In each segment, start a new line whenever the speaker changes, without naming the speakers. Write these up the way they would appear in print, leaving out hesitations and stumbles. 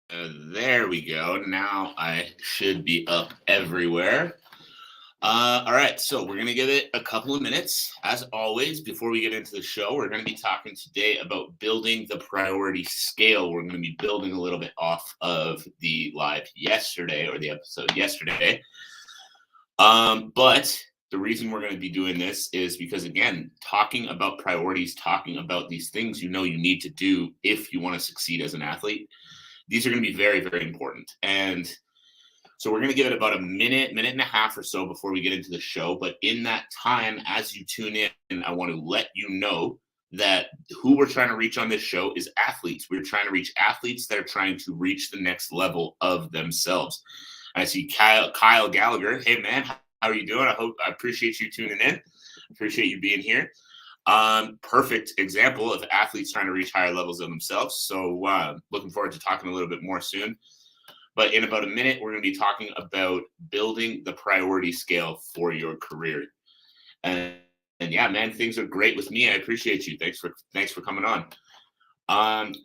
There we go. Now I should be up everywhere. All right, so we're going to give it a couple of minutes. As always, before we get into the show, we're going to be talking today about building the priority scale. We're going to be building a little bit off of the live yesterday or the episode yesterday. But the reason we're going to be doing this is because, again, talking about priorities, talking about these things you need to do if you want to succeed as an athlete, these are going to be very, very important. And so we're going to give it about a minute and a half or so before we get into the show. But in that time, as you tune in, I want to let you know that who we're trying to reach on this show is athletes. We're trying to reach athletes that are trying to reach the next level of themselves. I see Kyle Gallagher. Hey, man, how are you doing? I appreciate you tuning in. Appreciate you being here. Perfect example of athletes trying to reach higher levels of themselves. So looking forward to talking a little bit more soon. But in about a minute, we're going to be talking about building the priority scale for your career. And yeah, man, things are great with me. I appreciate you. Thanks for coming on.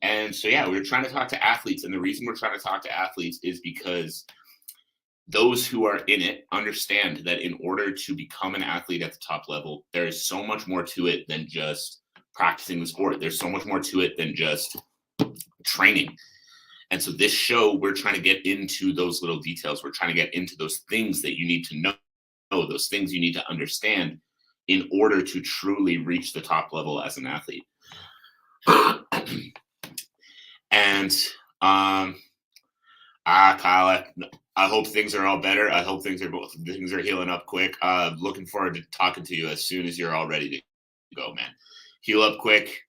And so yeah, we're trying to talk to athletes, and the reason we're trying to talk to athletes is because those who are in it understand that in order to become an athlete at the top level, there is so much more to it than just practicing the sport. There's so much more to it than just training. And so this show, we're trying to get into those little details. We're trying to get into those things that you need to know, those things you need to understand in order to truly reach the top level as an athlete. And Kyle, I hope things are all better. I hope things are healing up quick. Looking forward to talking to you as soon as you're all ready to go, man. Heal up quick.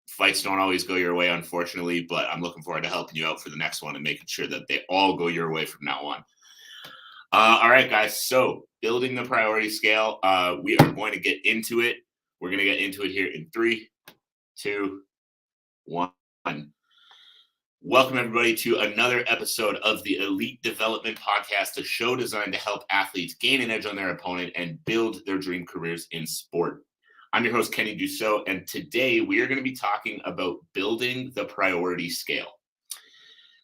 Fights don't always go your way, unfortunately, but I'm looking forward to helping you out for the next one and making sure that they all go your way from now on. All right, guys. So building the priority scale, we are going to get into it. We're going to get into it here in 3, 2, 1. Welcome, everybody, to another episode of the Elite Development Podcast, a show designed to help athletes gain an edge on their opponent and build their dream careers in sport. I'm your host, Kenny Dusseault, and today we are going to be talking about building the priority scale.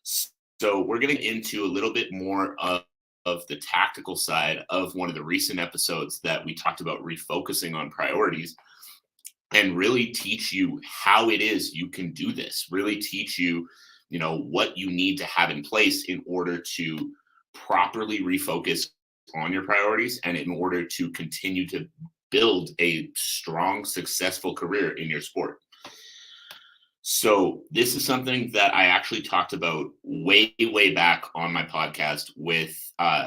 So we're getting into a little bit more of the tactical side of one of the recent episodes that we talked about refocusing on priorities and really teach you how it is you can do this, really teach you, what you need to have in place in order to properly refocus on your priorities and in order to continue to build a strong, successful career in your sport. So this is something that I actually talked about way back on my podcast with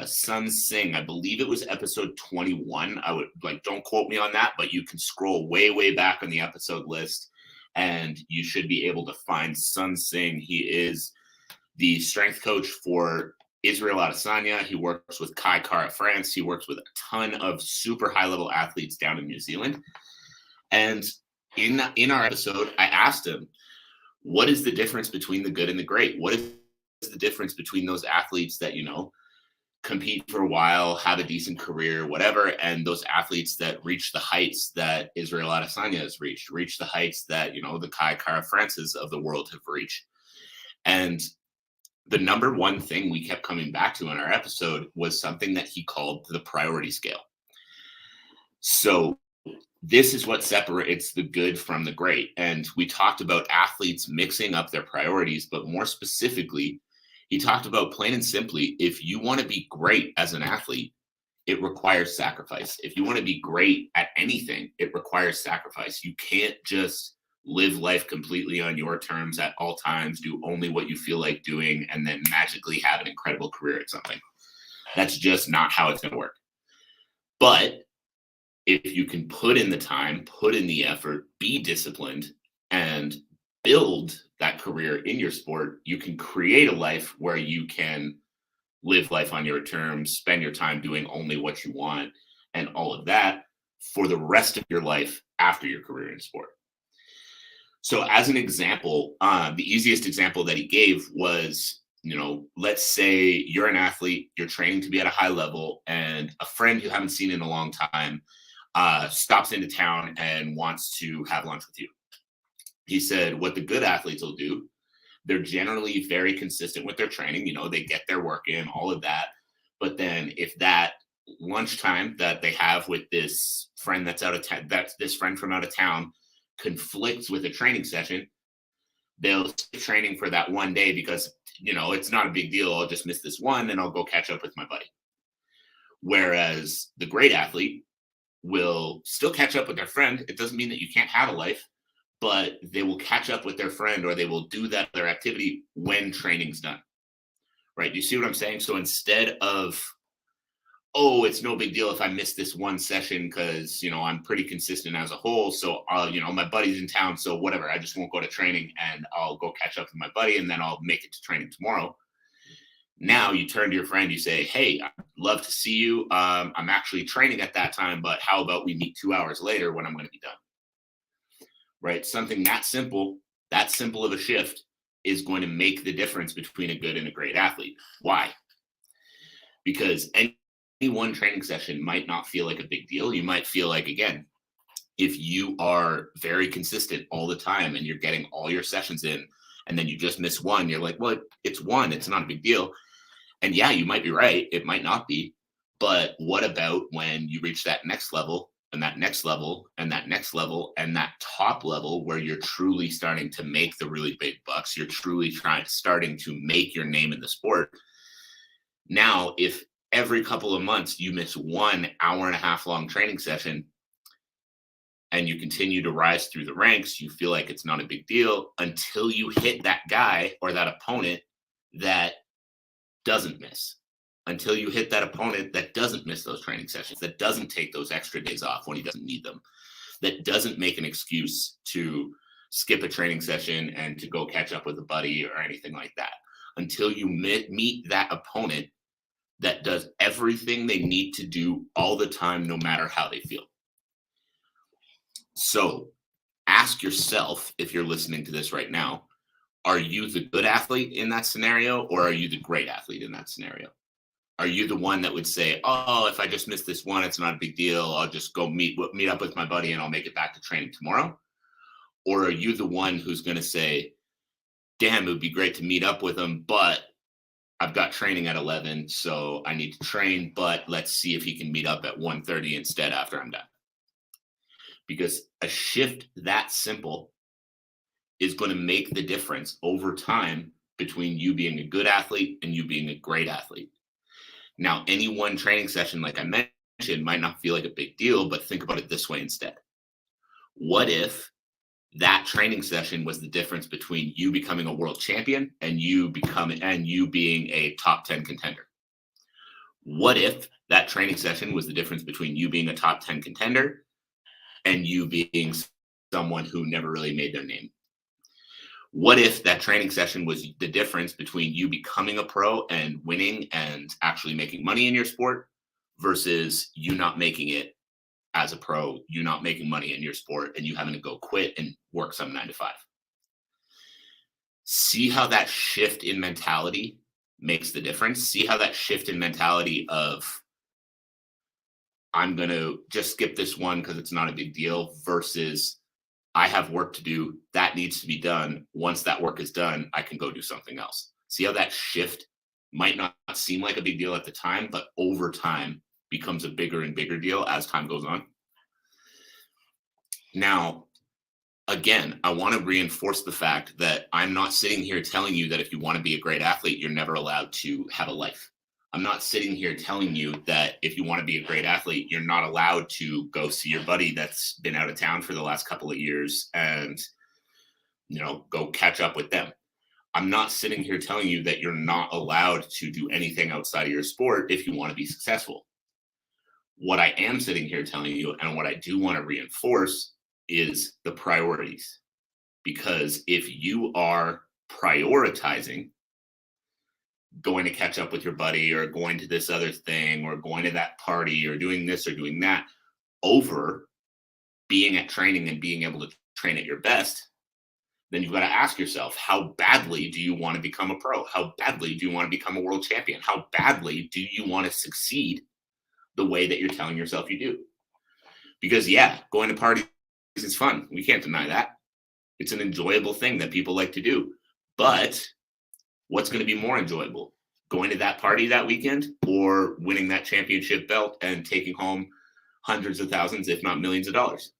Sun Singh. I believe it was episode 21. I would don't quote me on that, but you can scroll way back on the episode list and you should be able to find Sun Singh. He is the strength coach for Israel Adesanya. He works with Kai Kara France. He works with a ton of super high-level athletes down in New Zealand. And in our episode, I asked him, what is the difference between the good and the great? What is the difference between those athletes that, compete for a while, have a decent career, whatever, and those athletes that reach the heights that Israel Adesanya has reach the heights that, the Kai Kara Frances of the world have reached? And the number one thing we kept coming back to in our episode was something that he called the priority scale. So this is what separates the good from the great. And we talked about athletes mixing up their priorities, but more specifically, he talked about, plain and simply, if you want to be great as an athlete, it requires sacrifice. If you want to be great at anything, it requires sacrifice. You can't just live life completely on your terms at all times, do only what you feel like doing, and then magically have an incredible career at something. That's just not how it's going to work. But if you can put in the time, put in the effort, be disciplined, and build that career in your sport, you can create a life where you can live life on your terms, spend your time doing only what you want, and all of that for the rest of your life after your career in sport. So as an example, the easiest example that he gave was, let's say you're an athlete, you're training to be at a high level, and a friend you haven't seen in a long time stops into town and wants to have lunch with you. He said, what the good athletes will do, They're generally very consistent with their training. They get their work in, all of that. But then if that lunchtime that they have with this friend that's out of town, that's this friend from out of town, conflicts with a training session, they'll skip training for that one day because, it's not a big deal. I'll just miss this one and I'll go catch up with my buddy. Whereas the great athlete will still catch up with their friend. It doesn't mean that you can't have a life, but they will catch up with their friend or they will do that other activity when training's done. Right? Do you see what I'm saying? So instead of, oh, it's no big deal if I miss this one session because, I'm pretty consistent as a whole. So, my buddy's in town. So whatever, I just won't go to training and I'll go catch up with my buddy and then I'll make it to training tomorrow. Now you turn to your friend, you say, hey, I'd love to see you. I'm actually training at that time, but how about we meet 2 hours later when I'm going to be done? Right? Something that simple of a shift is going to make the difference between a good and a great athlete. Why? Because any one training session might not feel like a big deal. You might feel like, again, if you are very consistent all the time and you're getting all your sessions in and then you just miss one, you're like, well, it's one, it's not a big deal. And yeah, you might be right. It might not be. But what about when you reach that next level and that next level and that next level and that top level where you're truly starting to make the really big bucks? You're truly starting to make your name in the sport. Now, if every couple of months you miss 1 hour and a half long training session and you continue to rise through the ranks, you feel like it's not a big deal until you hit that guy or that opponent that doesn't miss. Until you hit that opponent that doesn't miss those training sessions, that doesn't take those extra days off when he doesn't need them, that doesn't make an excuse to skip a training session and to go catch up with a buddy or anything like that. Until you meet that opponent that does everything they need to do all the time, no matter how they feel. So ask yourself, if you're listening to this right now, are you the good athlete in that scenario or are you the great athlete in that scenario? Are you the one that would say, oh, if I just miss this one, it's not a big deal. I'll just go meet up with my buddy and I'll make it back to training tomorrow? Or are you the one who's going to say, damn, it would be great to meet up with him, but I've got training at 11, so I need to train, but let's see if he can meet up at 1:30 instead after I'm done. Because a shift that simple is going to make the difference over time between you being a good athlete and you being a great athlete. Now, any one training session, like I mentioned, might not feel like a big deal, but think about it this way instead. What if that training session was the difference between you becoming a world champion and you being a top 10 contender? What if that training session was the difference between you being a top 10 contender and you being someone who never really made their name? What if that training session was the difference between you becoming a pro and winning and actually making money in your sport versus you not making it as a pro, you not making money in your sport, and you having to go quit and work some 9 to 5? See how that shift in mentality makes the difference. See how that shift in mentality of, I'm going to just skip this one because it's not a big deal, versus I have work to do. That needs to be done. Once that work is done, I can go do something else. See how that shift might not seem like a big deal at the time, but over time becomes a bigger and bigger deal as time goes on. Now, again, I want to reinforce the fact that I'm not sitting here telling you that if you want to be a great athlete, you're never allowed to have a life. I'm not sitting here telling you that if you want to be a great athlete, you're not allowed to go see your buddy that's been out of town for the last couple of years and, go catch up with them. I'm not sitting here telling you that you're not allowed to do anything outside of your sport if you want to be successful. What I am sitting here telling you, and what I do want to reinforce, is the priorities. Because if you are prioritizing going to catch up with your buddy or going to this other thing or going to that party or doing this or doing that over being at training and being able to train at your best, then you've got to ask yourself, how badly do you want to become a pro? How badly do you want to become a world champion? How badly do you want to succeed the way that you're telling yourself you do? Because yeah, going to parties is fun. We can't deny that. It's an enjoyable thing that people like to do. But what's going to be more enjoyable? Going to that party that weekend or winning that championship belt and taking home hundreds of thousands, if not millions of dollars?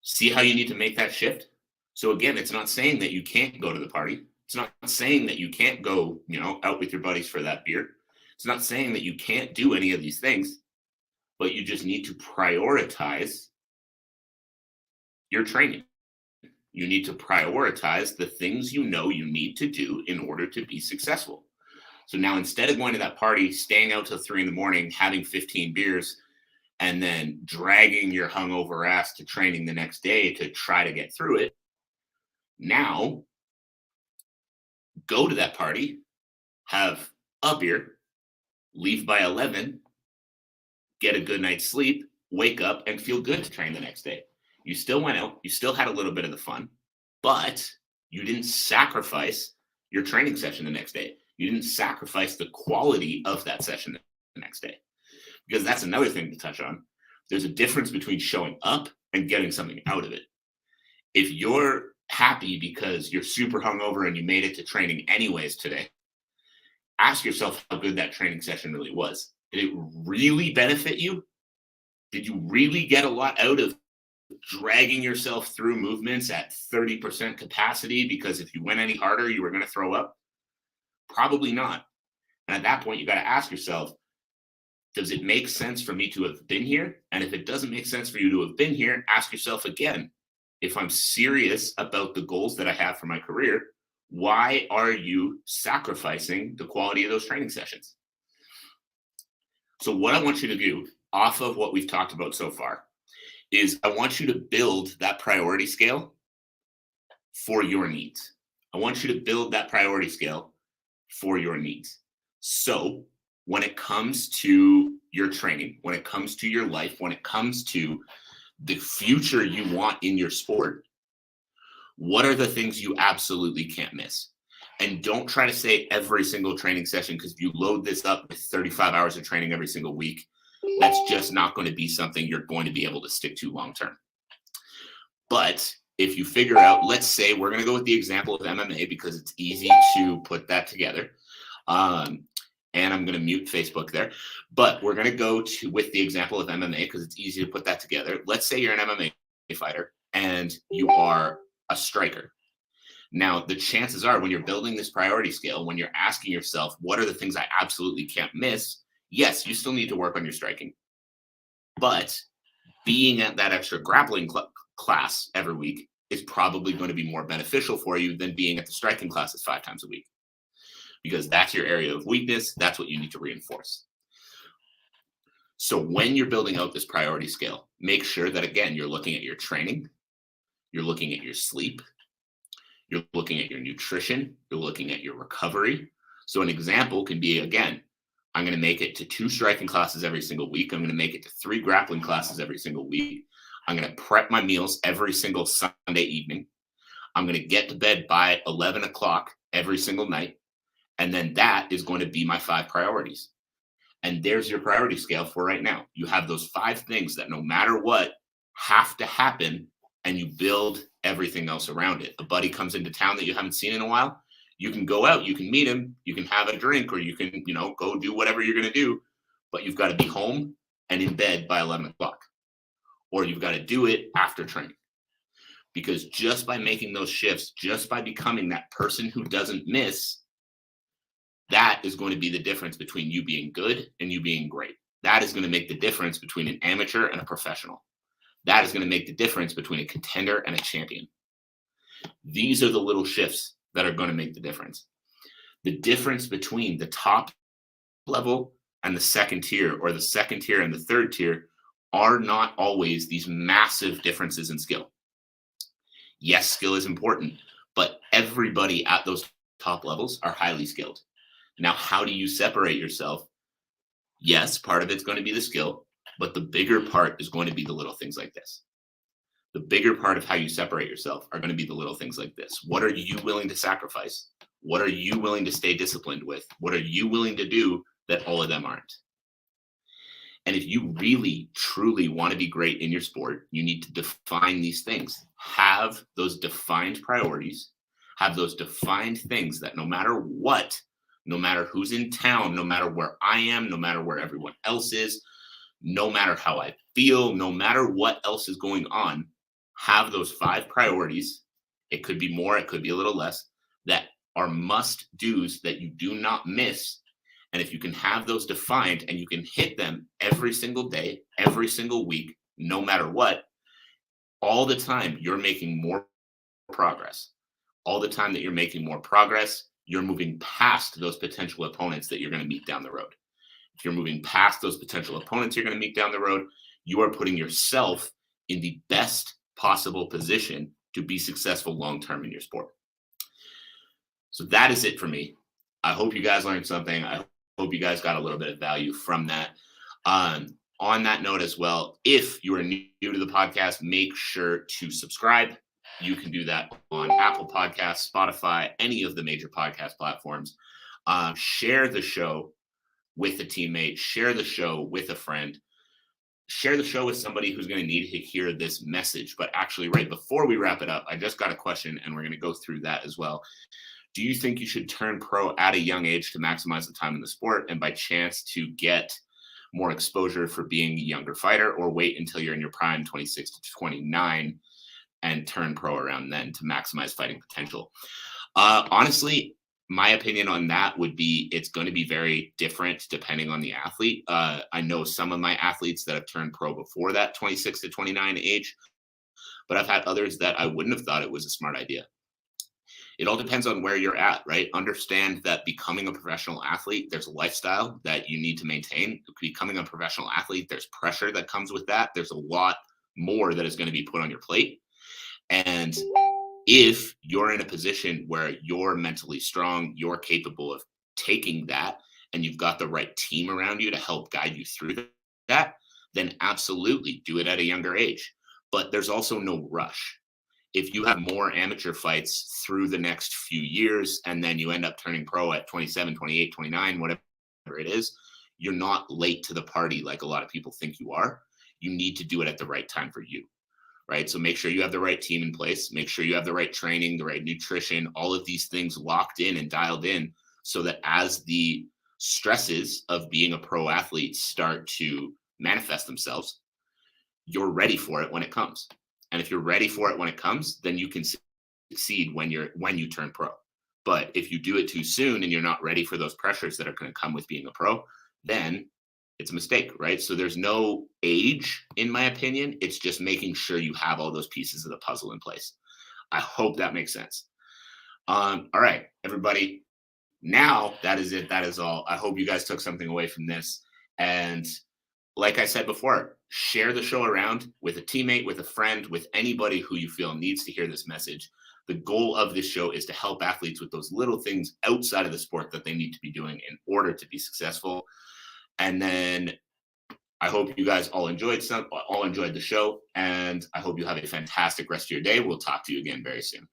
See how you need to make that shift? So again, it's not saying that you can't go to the party. It's not saying that you can't go, out with your buddies for that beer. It's not saying that you can't do any of these things, but you just need to prioritize your training. You need to prioritize the things you know you need to do in order to be successful. So now instead of going to that party, staying out till 3 a.m, having 15 beers, and then dragging your hungover ass to training the next day to try to get through it, now go to that party, have a beer, leave by 11, get a good night's sleep, wake up, and feel good to train the next day. You still went out, you still had a little bit of the fun, but you didn't sacrifice your training session the next day. You didn't sacrifice the quality of that session the next day. Because that's another thing to touch on. There's a difference between showing up and getting something out of it. If you're happy because you're super hungover and you made it to training anyways today, ask yourself how good that training session really was. Did it really benefit you? Did you really get a lot out of dragging yourself through movements at 30% capacity because if you went any harder, you were going to throw up? Probably not. And at that point, you got to ask yourself, does it make sense for me to have been here? And if it doesn't make sense for you to have been here, ask yourself again, if I'm serious about the goals that I have for my career, why are you sacrificing the quality of those training sessions? So what I want you to do off of what we've talked about so far is I want you to build that priority scale for your needs. I want you to build that priority scale for your needs. So when it comes to your training, when it comes to your life, when it comes to the future you want in your sport, what are the things you absolutely can't miss? And don't try to say every single training session, because if you load this up with 35 hours of training every single week, that's just not going to be something you're going to be able to stick to long term. But if you figure out, let's say we're going to go with the example of MMA because it's easy to put that together. And I'm going to mute Facebook there, but we're going to go with the example of MMA because it's easy to put that together. Let's say you're an MMA fighter and you are a striker. Now, the chances are when you're building this priority scale, when you're asking yourself, what are the things I absolutely can't miss? Yes, you still need to work on your striking, but being at that extra grappling class every week is probably going to be more beneficial for you than being at the striking classes 5 times a week. Because that's your area of weakness. That's what you need to reinforce. So when you're building out this priority scale, make sure that, again, you're looking at your training, you're looking at your sleep, you're looking at your nutrition, you're looking at your recovery. So an example can be, again, I'm going to make it to 2 striking classes every single week. I'm going to make it to 3 grappling classes every single week. I'm going to prep my meals every single Sunday evening. I'm going to get to bed by 11 o'clock every single night. And then that is going to be my 5 priorities. And there's your priority scale for right now. You have those 5 things that no matter what have to happen, and you build everything else around it. A buddy comes into town that you haven't seen in a while. You can go out, you can meet him, you can have a drink, or you can, go do whatever you're going to do. But you've got to be home and in bed by 11 o'clock. Or you've got to do it after training. Because just by making those shifts, just by becoming that person who doesn't miss, that is going to be the difference between you being good and you being great. That is going to make the difference between an amateur and a professional. That is going to make the difference between a contender and a champion. These are the little shifts that are going to make the difference. The difference between the top level and the second tier, or the second tier and the third tier, are not always these massive differences in skill. Yes, skill is important, but everybody at those top levels are highly skilled. Now, how do you separate yourself? Yes, part of it's going to be the skill, but the bigger part is going to be the little things like this. The bigger part of how you separate yourself are going to be the little things like this. What are you willing to sacrifice? What are you willing to stay disciplined with? What are you willing to do that all of them aren't? And if you really, truly want to be great in your sport, you need to define these things. Have those defined priorities, have those defined things that no matter what, no matter who's in town, no matter where I am, no matter where everyone else is, no matter how I feel, no matter what else is going on, have those 5 priorities. It could be more, it could be a little less, that are must do's that you do not miss. And if you can have those defined and you can hit them every single day, every single week, no matter what, all the time you're making more progress. All the time that you're making more progress, you're moving past those potential opponents that you're going to meet down the road. If you're moving past those potential opponents you're going to meet down the road, you are putting yourself in the best possible position to be successful long term in your sport. So that is it for me. I hope you guys learned something. I hope you guys got a little bit of value from that. On that note as well, if you are new to the podcast, make sure to subscribe. You can do that on Apple Podcasts, Spotify, any of the major podcast platforms. Share the show with a teammate, share the show with a friend, share the show with somebody who's going to need to hear this message. But actually, right before we wrap it up, I just got a question and we're going to go through that as well. Do you think you should turn pro at a young age to maximize the time in the sport and by chance to get more exposure for being a younger fighter, or wait until you're in your prime, 26 to 29, and turn pro around then to maximize fighting potential? Honestly, my opinion on that would be it's going to be very different depending on the athlete. I know some of my athletes that have turned pro before that 26 to 29 age, but I've had others that I wouldn't have thought it was a smart idea. It all depends on where you're at, right? Understand that becoming a professional athlete, there's a lifestyle that you need to maintain. Becoming a professional athlete, there's pressure that comes with that. There's a lot more that is going to be put on your plate. And if you're in a position where you're mentally strong, you're capable of taking that, and you've got the right team around you to help guide you through that, then absolutely do it at a younger age. But there's also no rush. If you have more amateur fights through the next few years and then you end up turning pro at 27, 28, 29, whatever it is, you're not late to the party like a lot of people think you are. You need to do it at the right time for you, right? So make sure you have the right team in place. Make sure you have the right training, the right nutrition, all of these things locked in and dialed in so that as the stresses of being a pro athlete start to manifest themselves, you're ready for it when it comes. And if you're ready for it when it comes, then you can succeed when you turn pro. But if you do it too soon and you're not ready for those pressures that are going to come with being a pro, then it's a mistake, right? So there's no age, in my opinion. It's just making sure you have all those pieces of the puzzle in place. I hope that makes sense. All right, everybody. Now that is it. That is all. I hope you guys took something away from this. And like I said before, share the show around with a teammate, with a friend, with anybody who you feel needs to hear this message. The goal of this show is to help athletes with those little things outside of the sport that they need to be doing in order to be successful. And then I hope you guys all enjoyed the show, and I hope you have a fantastic rest of your day. We'll talk to you again very soon.